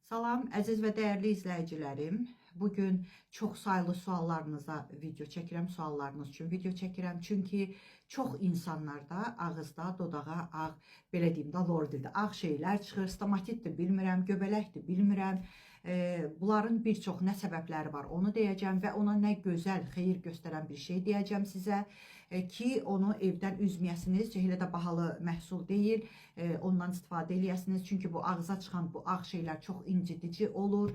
Salam, əziz və dəyərli izləyicilərim. Bugün çox saylı suallarınıza video çəkirəm, suallarınız üçün video çəkirəm. Çünki çox insanlarda ağızda, dodağa ağ, belə deyim də, lor dildə ağ şeylər çıxır. Stomatitdir, bilmirəm, göbələkdir, bilmirəm. Bunların bir çox nə səbəbləri var, onu deyəcəm və ona nə gözəl, xeyir göstərən bir şey deyəcəm sizə ki, onu evdən üzməyəsiniz. Elə də bahalı məhsul deyil, ondan istifadə eləyəsiniz. Çünki bu ağza çıxan bu ağ şeylər çox incidici olur,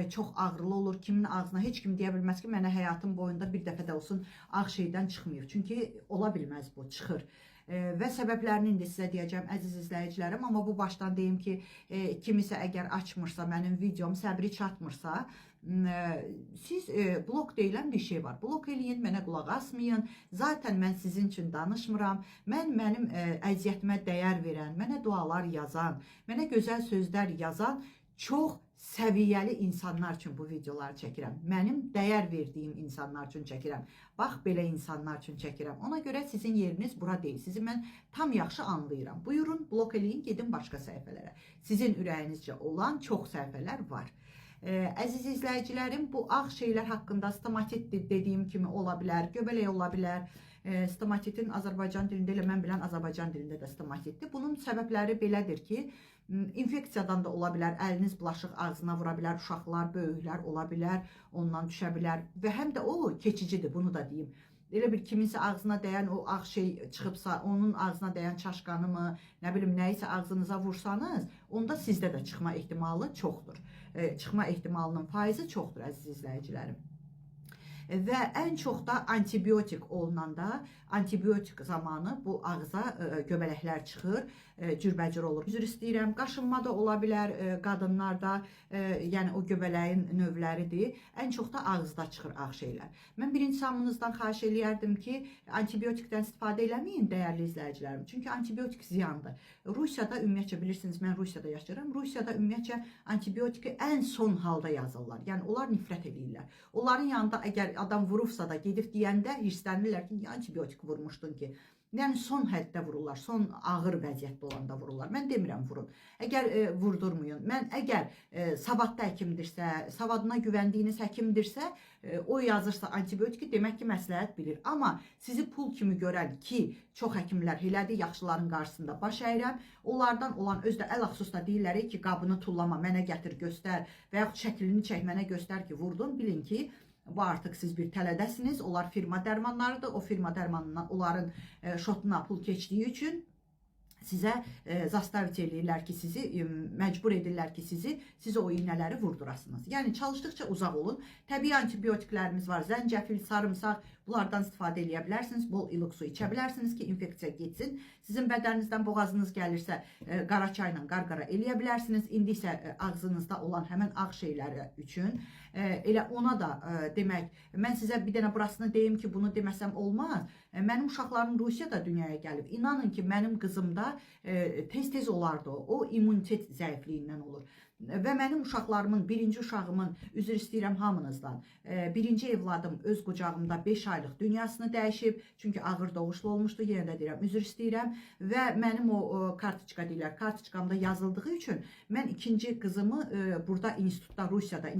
çox ağrılı olur. Kimin ağzına heç kim deyə bilməz ki, mənə həyatım boyunda bir dəfə də olsun ağ şeydən çıxmayıb. Çünki ola bilməz bu, çıxır. Və səbəblərini indi sizə deyəcəm, əziz izləyicilərim. Amma bu başdan deyim ki, kimisə əgər açmırsa, mənim videom səbri çatmırsa, siz blok deyilən bir şey var. Blok eləyin, mənə qulaq asmayın. Zaten mən sizin üçün danışmıram. Mənim əziyyətimə dəyər verən, mənə dualar yazan, mənə gözəl sözlər yazan çox səviyyəli insanlar üçün bu videoları çəkirəm. Mənim dəyər verdiyim insanlar üçün çəkirəm. Bax, belə insanlar üçün çəkirəm. Ona görə sizin yeriniz bura deyil. Sizi mən tam yaxşı anlayıram. Buyurun, blok eləyin, gedin başqa səhifələrə. Sizin ürəyinizcə olan çox səhifələr var. Əziz izləyicilərim, bu ağ şeylər haqqında stomatit dediyim kimi ola bilər, göbələk ola bilər. Stomatitin Azərbaycan dilində elə mən bilən Azərbaycan dilində də stomatitdir. Bunun səbəbləri belədir ki, infeksiyadan da ola bilər, əliniz bulaşıq ağzına vura bilər, uşaqlar, böyüklər ola bilər, ondan düşə bilər və həm də o keçicidir, bunu da deyim. Elə bir kiminsə ağzına dəyən o ağ şey çıxıbsa, onun ağzına dəyən çaşqanı mı, nə bilim, nəyisə ağzınıza vursanız, onda sizdə də çıxma ehtimalı çoxdur. Çıxma ehtimalının faizi çoxdur, əziz izləyicilərim. Və ən çox da antibiotik olunanda, antibiotik zamanı bu ağza göbələklər çıxır, cürbəcür olur. Üzr istəyirəm, qaşınma da ola bilər qadınlarda, yəni o göbələyin növləridir. Ən çox da ağızda çıxır ağ şeylər. Mən birinci hamınızdan xahiş eləyərdim ki, antibiotikdən istifadə eləməyin, dəyərli izləyicilərim. Çünki antibiotik ziyandır. Rusiyada ümumiyyətcə, bilirsiniz, mən Rusiyada yaşayıram. Rusiyada ümumiyyətcə antibiotiki ən son halda yazırlar. Yəni onlar nifrət edirlər. Onların yanında əgər adam vurubsa da gedib deyəndə hirslənirlər ki, niyə antibiotik vurmuşdun ki? Yəni son həddə vururlar, son ağır vəziyyətdə olanda vururlar. Mən demirəm vurun. Əgər vurdurmayın. Mən əgər savadlı həkimdirsə, savadına güvəndiyiniz həkimdirsə, o yazırsa antibiotiki, demək ki, məsləhət bilir. Amma sizi pul kimi görən ki, çox həkimlər elədir, yaxşıların qarşısında baş əyirəm. Onlardan olan özdə əl axsusda deyirlər ki, qabını tullama, mənə gətir, göstər və yaxud şəklini çək, mənə göstər ki, vurdun. Bilin ki, bu artıq siz bir tələdəsiniz, onlar firma dərmanlarıdır, o firma dərmanından onların şotuna pul keçdiyi üçün sizə zastavit eləyirlər ki, sizi məcbur edirlər ki, siz o iynələri vurdurasınız. Yəni çalışdıqca uzaq olun. Təbii antibiotiklərimiz var, zəncəfil, sarımsaq, bunlardan istifadə eləyə bilərsiniz. Bol iluq su içə bilərsiniz ki, infeksiya getsin. Sizin bədəninizdən boğazınız gəlirsə, qara çayla qarqara eləyə bilərsiniz. İndi isə ağzınızda olan həmən ağ şeyləri üçün elə ona da demək, mən sizə bir dənə burasını deyim ki, bunu deməsəm olmaz. Mənim uşaqlarım Rusiyada dünyaya gəlib. İnanın ki, mənim qızımda tez-tez olardı o immunitet zəifliyindən olur. Və mənim uşaqlarımın, birinci uşağımın, üzr istəyirəm hamınızdan, birinci evladım öz qucağımda 5 aylıq dünyasını dəyişib, çünki ağır doğuşlu olmuşdu, yenə də deyirəm, üzr istəyirəm və mənim o kartiçka deyirlər, kartiçkamda yazıldığı üçün mən ikinci qızımı burada institutda, Rusiyada,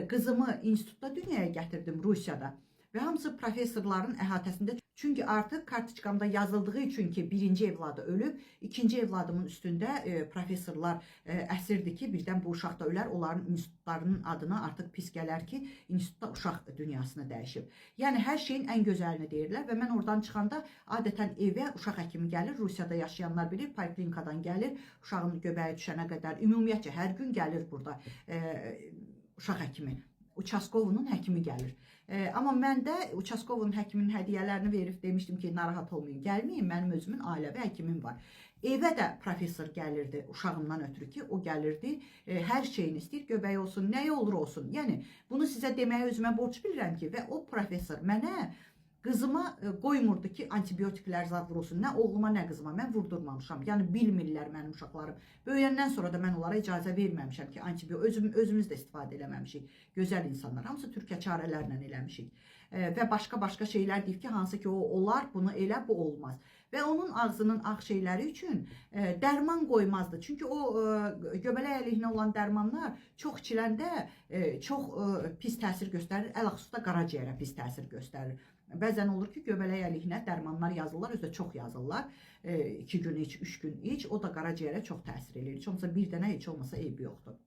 qızımı institutda dünyaya gətirdim Rusiyada. Və hamısı professorların əhatəsində. Çünki artıq kartiçkamda yazıldığı üçün ki, birinci evladı ölüb, ikinci evladımın üstündə professorlar əsirdir ki, birdən bu uşaq da ölər, onların institutlarının adına artıq pis gələr ki, institutda uşaq dünyasını dəyişib. Yəni, hər şeyin ən gözəlini deyirlər və mən oradan çıxanda adətən evə uşaq həkimi gəlir, Rusiyada yaşayanlar bilir, poliklinikadan gəlir, uşağın göbəyi düşənə qədər, ümumiyyətcə hər gün gəlir burada uşaq həkimi. Uçaskovunun həkimi gəlir. Amma mən də Uçaskovunun həkiminin hədiyyələrini verib demişdim ki, narahat olmayın, gəlməyin, mənim özümün ailəvi həkimim var. Evə də professor gəlirdi uşağımdan ötürü ki, o gəlirdi, hər şeyini istəyir, göbəyi olsun, nəyi olur olsun. Yəni, bunu sizə deməyə özümə borc bilirəm ki, və o professor mənə qızıma qoymurdu ki, antibiotiklər zad vurulsun. Nə oğluma, nə qızıma. Mən vurdurmamışam. Yəni, bilmirlər mənim uşaqlarım. Böyüyəndən sonra da mən onlara icazə verməmişəm ki, özümüz də istifadə eləməmişik. Gözəl insanlar. Hamısı türkə çarələrlə eləmişik. Və başqa-başqa şeylər deyib ki, hansı ki, onlar bunu elə, bu olmaz. və onun ağzının ağ şeyləri üçün dərman qoymazdı. Çünki o göbələk əleyhinə olan dərmanlar çox içiləndə çox pis təsir göstərir. Əlxüsusda qaraciyərə pis təsir göstərir. Bəzən olur ki, göbələk əleyhinə dərmanlar yazırlar, özü də çox yazırlar. 2 gün iç, 3 gün iç, o da qaraciyərə çox təsir edir. Heç olmasa bir dənə, heç olmasa eybi yoxdur.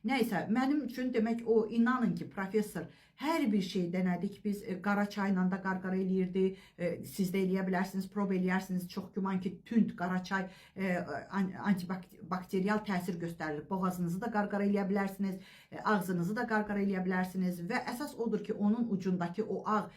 Nəysə, mənim üçün demək o, inanın ki, professor hər bir şey denədik. Biz qara çayla da qarqara eləyirdi. Siz də eləyə bilərsiniz, prob eləyərsiniz. Çox güman ki, tünd qara çay antibakteriyal təsir göstərir. Boğazınızı da qarqara eləyə bilərsiniz, ağzınızı da qarqara eləyə bilərsiniz və əsas odur ki, onun ucundakı o ağ,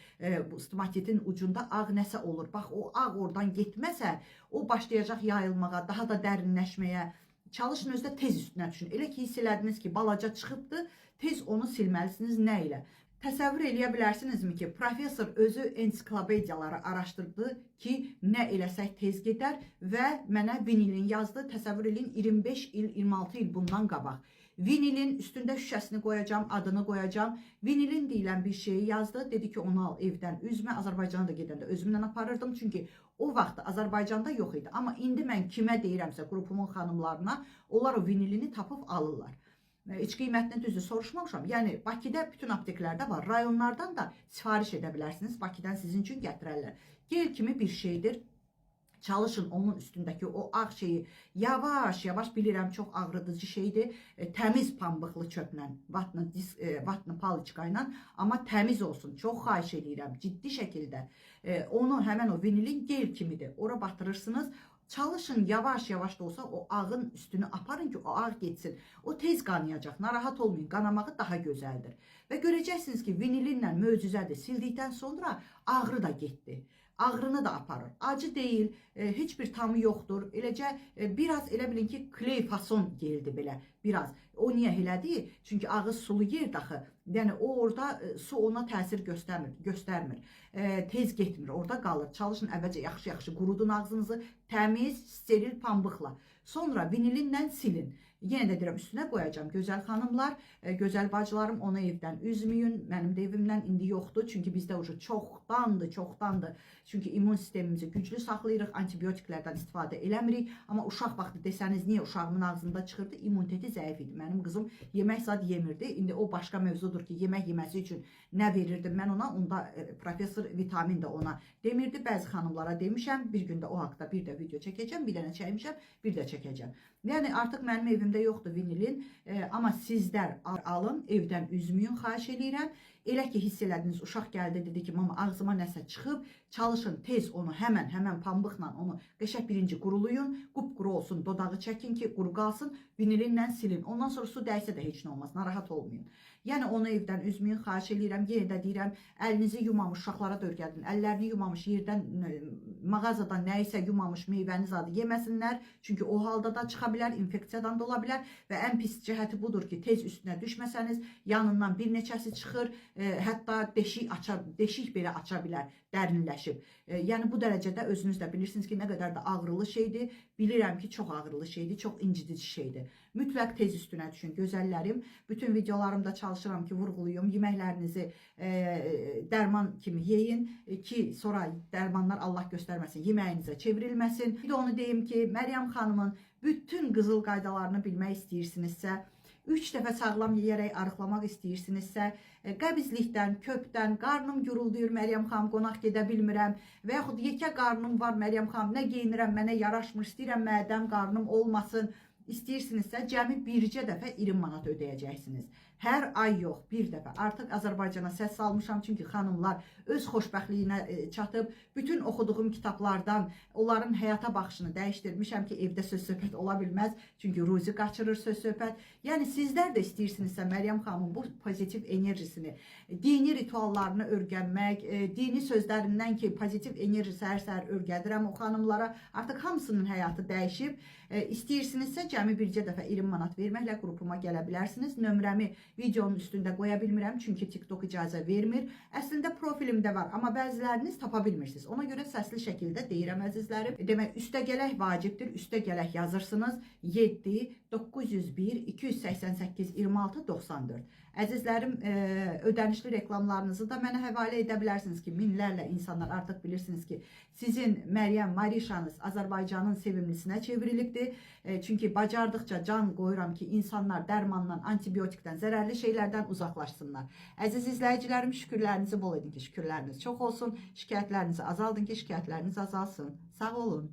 bu stomatitin ucunda ağ nəsə olur. Bax, o ağ oradan getməsə, o başlayacaq yayılmağa, daha da dərinləşməyə. Çalışın özdə tez üstünə düşün. Elə ki, hiss elədiniz ki, balaca çıxıbdır, tez onu silməlisiniz. Nə ilə? Təsəvvür eləyə bilərsinizmi ki, professor özü ensiklopediyaları araşdırdı ki, nə eləsək tez gedər və mənə vinilin yazdı. Təsəvvür eləyin, 25 il, 26 il bundan qabaq. Vinilin üstündə şüşəsini qoyacam, adını qoyacam. Vinilin deyilən bir şeyi yazdı. Dedi ki, onu al evdən üzmə. Azərbaycana da gedəndə özümlə aparırdım. Çünki o vaxt Azərbaycanda yox idi. Amma indi mən kimə deyirəmsə, qrupumun xanımlarına, onlar o vinilini tapıb alırlar. İç qiymətini düzü soruşmamışam. Yəni, Bakıda bütün apteklərdə var. Rayonlardan da sifariş edə bilərsiniz. Bakıdan sizin üçün gətirərlər. Gel kimi bir şeydir. Çalışın onun üstündəki o ağ şeyi yavaş-yavaş, bilirəm çox ağrıdıcı şeydir. Təmiz pambıqlı çöplə, vatlı paliçka ilə, amma təmiz olsun. Çox xahiş edirəm, ciddi şəkildə. Onu həmən o vinilin gel kimidir. Ora batırırsınız. Çalışın yavaş-yavaş da olsa o ağın üstünü aparın ki, o ağ getsin. O tez qanayacaq. Narahat olmayın. Qanamağı daha gözəldir. Və görəcəksiniz ki, vinilinlə möcüzədir. Sildikdən sonra ağrı da getdi. Ağrını da aparır. Acı deyil, heç bir tamı yoxdur. Eləcə, biraz elə bilin ki, kley fason geldi belə, biraz. O niyə elədi? Çünki ağız sulu yer daxı. Yəni, o orada su ona təsir göstərmir. Tez getmir, orada qalır. Çalışın əvvəlcə yaxşı-yaxşı qurudun ağzınızı, təmiz, steril pambıqla. Sonra vinilinlə silin. Yenə də deyirəm, üstünə qoyacam. Gözəl xanımlar, gözəl bacılarım, onu evdən üzməyin. Mənim də evimdən indi yoxdur. Çünki bizdə çoxdandır. Çünki immun sistemimizi güclü saxlayırıq, antibiotiklərdən istifadə eləmirik. Amma uşaq vaxtı desəniz, niyə uşağımın ağzında çıxırdı? İmmuniteti zəif idi. Mənim qızım yemək zad yemirdi. İndi o başqa mövzudur ki, yemək yeməsi üçün nə verirdim mən ona? Onda professor vitamin də ona demirdi. Bəzi xanımlara demişəm, bir gündə o haqda bir də video çəkəcəm, bir dənə çəkmişəm, bir də çəkəcəm. Yəni, artıq mənim evimdə yoxdur vinilin, amma sizlər alın, evdən üzməyin, xahiş edirəm. Elə ki, hiss elədiniz, uşaq gəldi, dedi ki, mama ağzıma nəsə çıxıb, çalışın tez onu həmən pambıqla onu qəşəng birinci quruluyun, qupquru olsun, dodağı çəkin ki, quru qalsın, vinilinlə silin. Ondan sonra su dəysə də heç nə olmaz, narahat olmayın. Yəni, onu evdən üzməyin, xahiş edirəm, yenə də deyirəm, əlinizi yumamış, uşaqlara da öyrədin, əllərini yumamış, yerdən, mağazadan nəyisə yumamış meyvəniz adı yeməsinlər, çünki o halda da çıxa bilər, infeksiyadan da ola bilər və ən pis cəhəti budur ki, tez üstünə düşməsəniz, yanından bir neçəsi çıxır, hətta deşik belə aça bilər, dərinləşib. Yəni, bu dərəcədə özünüz də bilirsiniz ki, nə qədər də ağrılı şeydir. Bilirəm ki, çox ağrılı şeydir, çox incidici şeydir. Mütləq tez üstünə düşün, gözəllərim. Bütün videolarımda çalışıram ki, vurğuluyum. Yeməklərinizi dərman kimi yeyin ki, sonra dərmanlar Allah göstərməsin, yeməyinizə çevrilməsin. Bir də onu deyim ki, Məryəm xanımın bütün qızıl qaydalarını bilmək istəyirsinizsə, 3 dəfə sağlam yeyərək arıqlamaq istəyirsinizsə, qəbizlikdən, köpdən, qarnım gurulduyur, Məryəm xanım, qonaq gedə bilmirəm və yaxud yekə qarnım var, Məryəm xanım, nə geyinirəm, mənə yaraşmır, istəyirəm mədəm, qarnım olmasın, istəyirsinizsə, cəmi bircə dəfə 20 manat ödəyəcəksiniz. Hər ay yox, bir dəfə. Artıq Azərbaycana səs salmışam, çünki xanımlar öz xoşbəxtliyinə çatıb, bütün oxuduğum kitablardan onların həyata baxışını dəyişdirmişəm ki, evdə söz-söhbət ola bilməz, çünki ruzi qaçırır söz-söhbət. Yəni, sizlər də istəyirsinizsə, Məryəm xanımın bu pozitiv enerjisini, dini rituallarını öyrənmək, dini sözlərindən ki, pozitiv enerji səhər-səhər öyrədirəm o xanımlara, artıq hamısının həyatı dəyişib. İstəyirsinizsə, cəmi bircə dəfə 20 manat verməklə qrupuma gələ bilərsiniz. Nömrəmi videonun üstündə qoya bilmirəm, çünki TikTok icazə vermir. Əslində profilimdə var, amma bəziləriniz tapa bilmirsiniz. Ona görə səsli şəkildə deyirəm əzizlərim. Demək, üstəgələk vacibdir. Üstəgələk yazırsınız 7 901 288 26 94. Əzizlərim, ödənişli reklamlarınızı da mənə həvalə edə bilərsiniz ki, minlərlə insanlar artıq bilirsiniz ki, sizin Məryəm Marişanız Azərbaycanın sevimlisinə çevrilibdir. Çünki bacardıqca can qoyuram ki, insanlar dərmandan, antibiotikdən, zərərli şeylərdən uzaqlaşsınlar. Əziz izləyicilərim, şükürlərinizi bol edin ki, şükürləriniz çox olsun. Şikayətlərinizi azaldın ki, şikayətləriniz azalsın. Sağ olun.